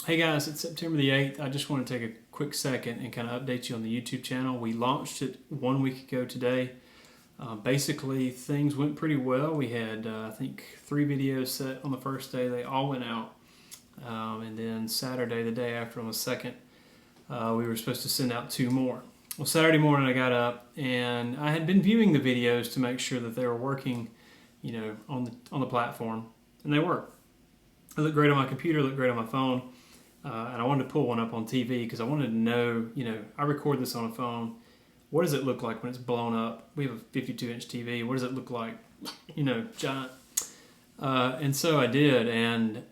Hey guys, it's September the 8th. I just want to take a quick second and kind of update you on the YouTube channel. We launched it 1 week ago today. Basically, things went pretty well. We had, I think, 3 videos set on the first day. They all went out. And then Saturday, the day after, on the 2nd, we were supposed to send out 2 more. Well, Saturday morning I got up and I had been viewing the videos to make sure that they were working, on the platform, and they were. It looked great on my computer, looked great on my phone. And I wanted to pull one up on TV because I wanted to know, I record this on a phone. What does it look like when it's blown up? We have a 52-inch TV. What does it look like? Giant. And so I did, and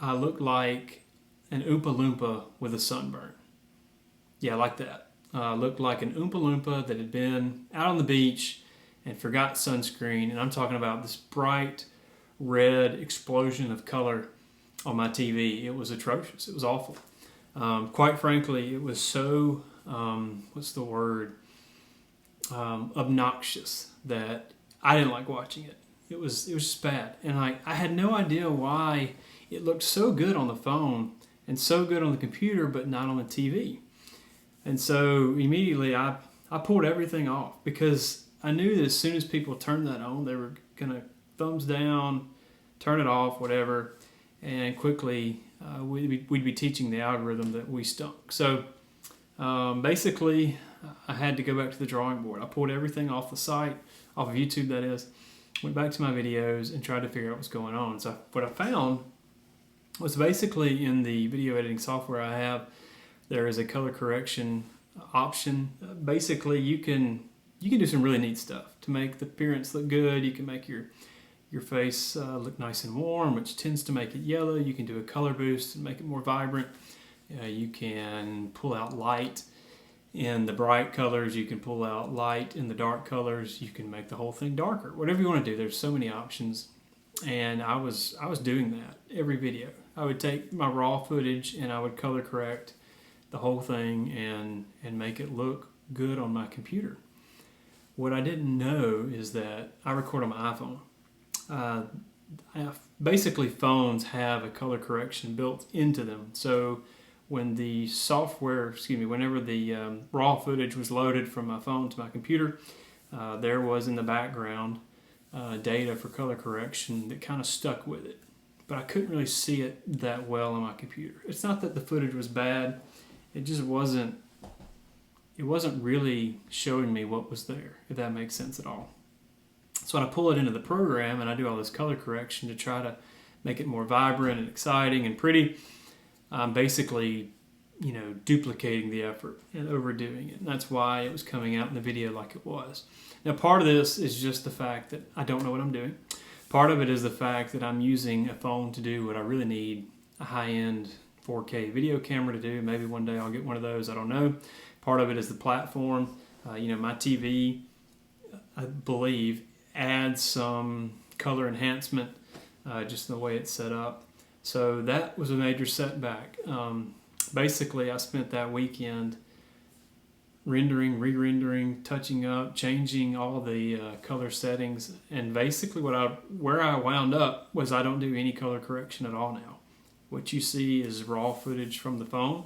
I looked like an Oompa Loompa with a sunburn. Yeah, like that. Looked like an Oompa Loompa that had been out on the beach and forgot sunscreen. And I'm talking about this bright red explosion of color on my TV. It was atrocious. It was awful. Quite frankly, it was so, obnoxious that I didn't like watching it. It was just bad. And I had no idea why it looked so good on the phone and so good on the computer, but not on the TV. And so immediately I pulled everything off because I knew that as soon as people turned that on, they were going to thumbs down, turn it off, whatever. And quickly we'd be teaching the algorithm that we stunk. So basically, I had to go back to the drawing board. I pulled everything off the site, off of YouTube that is, went back to my videos and tried to figure out what's going on. So what I found was basically in the video editing software I have, there is a color correction option. Basically, you can do some really neat stuff to make the appearance look good. You can make your face look nice and warm, which tends to make it yellow. You can do a color boost and make it more vibrant. You can pull out light in the bright colors. You can pull out light in the dark colors. You can make the whole thing darker. Whatever you want to do, there's so many options. And I was doing that every video. I would take my raw footage and I would color correct the whole thing and make it look good on my computer. What I didn't know is that I record on my iPhone. Basically, phones have a color correction built into them. So when the whenever the raw footage was loaded from my phone to my computer, there was in the background data for color correction that kind of stuck with it. But I couldn't really see it that well on my computer. It's not that the footage was bad. It just wasn't really showing me what was there, if that makes sense at all. So when I pull it into the program and I do all this color correction to try to make it more vibrant and exciting and pretty, I'm basically, duplicating the effort and overdoing it. And that's why it was coming out in the video like it was. Now, part of this is just the fact that I don't know what I'm doing. Part of it is the fact that I'm using a phone to do what I really need, a high-end 4K video camera to do. Maybe one day I'll get one of those. I don't know. Part of it is the platform. My TV, I believe, adds some color enhancement just in the way it's set up. So that was a major setback. Basically, I spent that weekend rendering, re-rendering, touching up, changing all the color settings, and basically where I wound up was I don't do any color correction at all now. What you see is raw footage from the phone.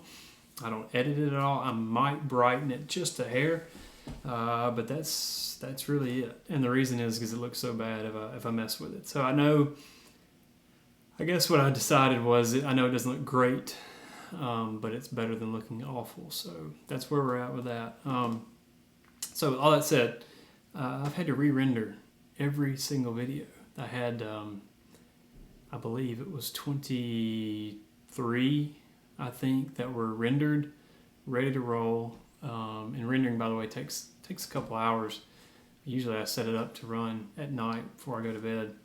I don't edit it at all. I might brighten it just a hair. But that's really it. And the reason is because it looks so bad if I mess with it. So I guess what I decided was I know it doesn't look great, but it's better than looking awful. So that's where we're at with that. So all that said, I've had to re-render every single video. I had, I believe it was 23, I think, that were rendered, ready to roll. And rendering, by the way, takes a couple hours. Usually I set it up to run at night before I go to bed.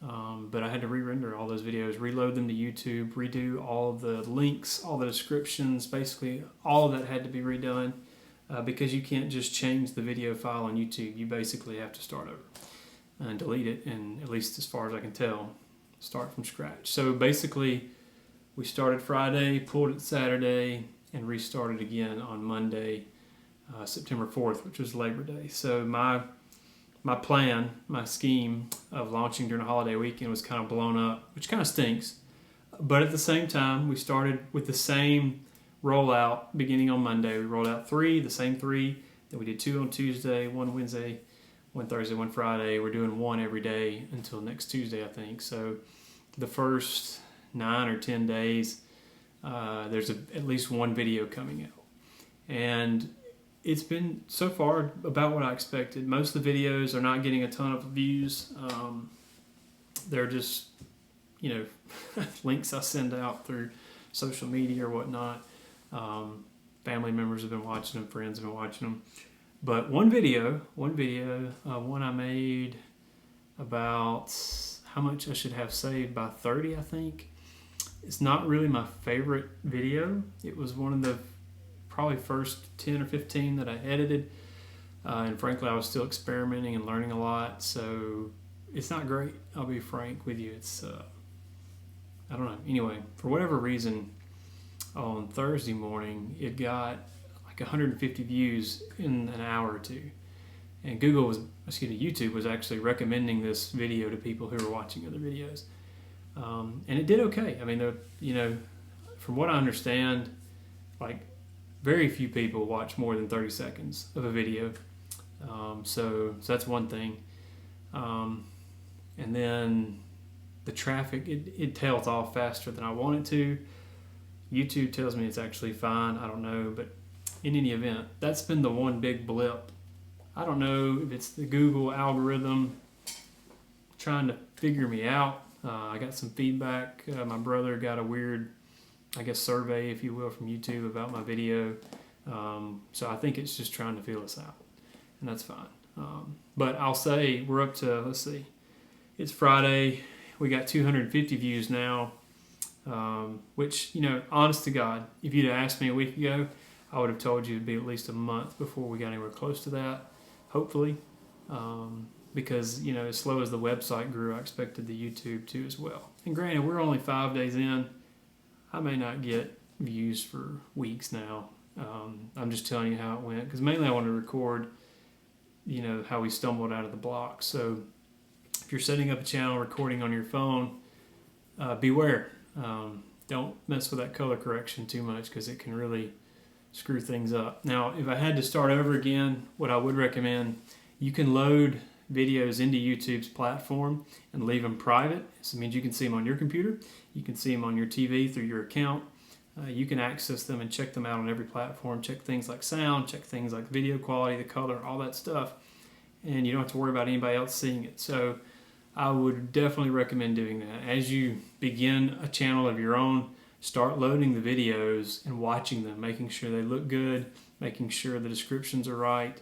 But I had to re-render all those videos, reload them to YouTube, redo all of the links, all the descriptions, basically all of that had to be redone because you can't just change the video file on YouTube. You basically have to start over and delete it, and at least as far as I can tell, start from scratch. So basically, we started Friday, pulled it Saturday, and restarted again on Monday, September 4th, which was Labor Day. So my scheme of launching during a holiday weekend was kind of blown up, which kind of stinks. But at the same time, we started with the same rollout beginning on Monday. We rolled out 3, the same 3. Then we did 2 on Tuesday, 1 Wednesday, 1 Thursday, 1 Friday. We're doing 1 every day until next Tuesday, I think. So the first 9 or 10 days, there's at least 1 video coming out. And it's been so far about what I expected. Most of the videos are not getting a ton of views. They're just, links I send out through social media or whatnot. Family members have been watching them, friends have been watching them. But one video, one I made about how much I should have saved by 30, I think. It's not really my favorite video. It was one of the probably first 10 or 15 that I edited. And frankly, I was still experimenting and learning a lot. So it's not great. I'll be frank with you. It's, I don't know. Anyway, for whatever reason, on Thursday morning, it got like 150 views in an hour or 2. And YouTube was actually recommending this video to people who were watching other videos. And it did okay. I mean, from what I understand, like very few people watch more than 30 seconds of a video. So that's one thing. And then the traffic, it tails off faster than I want it to. YouTube tells me it's actually fine. I don't know, but in any event, that's been the one big blip. I don't know if it's the Google algorithm trying to figure me out. I got some feedback. My brother got a weird, survey, if you will, from YouTube about my video. So I think it's just trying to feel us out, and that's fine. But I'll say we're up to, let's see, it's Friday. We got 250 views now, which, honest to God, if you'd have asked me a week ago, I would have told you it'd be at least a month before we got anywhere close to that, hopefully. Because, as slow as the website grew, I expected the YouTube to as well. And granted, we're only 5 days in. I may not get views for weeks now. I'm just telling you how it went, because mainly I want to record, how we stumbled out of the blocks. So if you're setting up a channel, recording on your phone, beware. Don't mess with that color correction too much, because it can really screw things up. Now, if I had to start over again, what I would recommend, you can load videos into YouTube's platform and leave them private. So it means you can see them on your computer, you can see them on your TV through your account. You can access them and check them out on every platform, check things like sound, check things like video quality, the color, all that stuff. And you don't have to worry about anybody else seeing it. So I would definitely recommend doing that. As you begin a channel of your own, start loading the videos and watching them, making sure they look good, making sure the descriptions are right.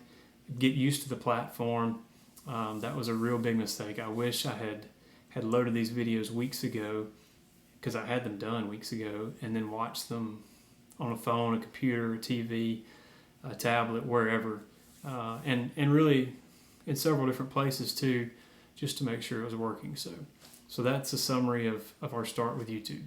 Get used to the platform. That was a real big mistake. I wish I had loaded these videos weeks ago, because I had them done weeks ago, and then watched them on a phone, a computer, a TV, a tablet, wherever, and really in several different places too, just to make sure it was working. So that's a summary of our start with YouTube.